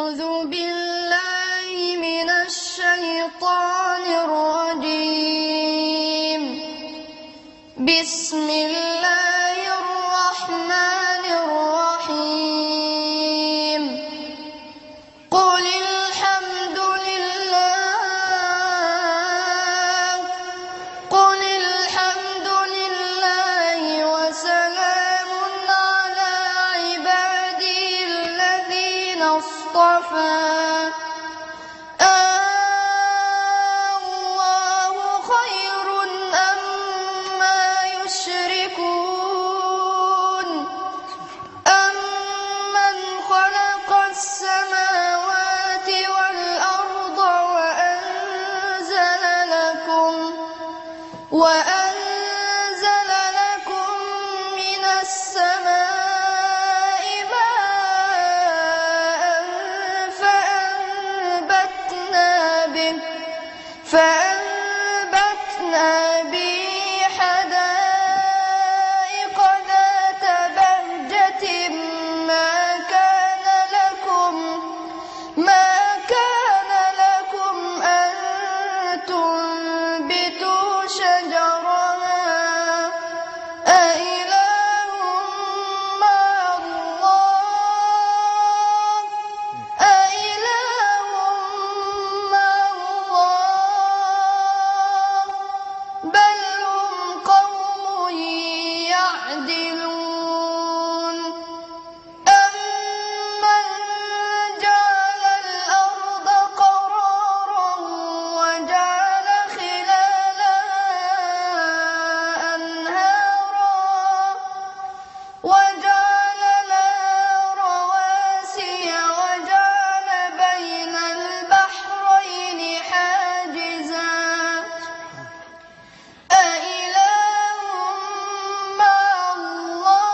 أعوذ بالله من الشيطان الرجيم. بسم الله الرحمن الرحيم. قل الحمد لله وسلام على عباده الذين اصطفى. الله خير أما يشركون. أمن خلق السماوات والأرض وأنزل لكم من السماء ماء فأنبتنا به حدائق ذات بهجة ما كان لكم أن تنبتوا شجرها. أإله مع الله بل هم قوم يعدلون. أمن جعل الأرض قرارا وجعل خلالها أنهارا وجعل لها رواسي وجعل بين البحرين حاجزا. أإله مع الله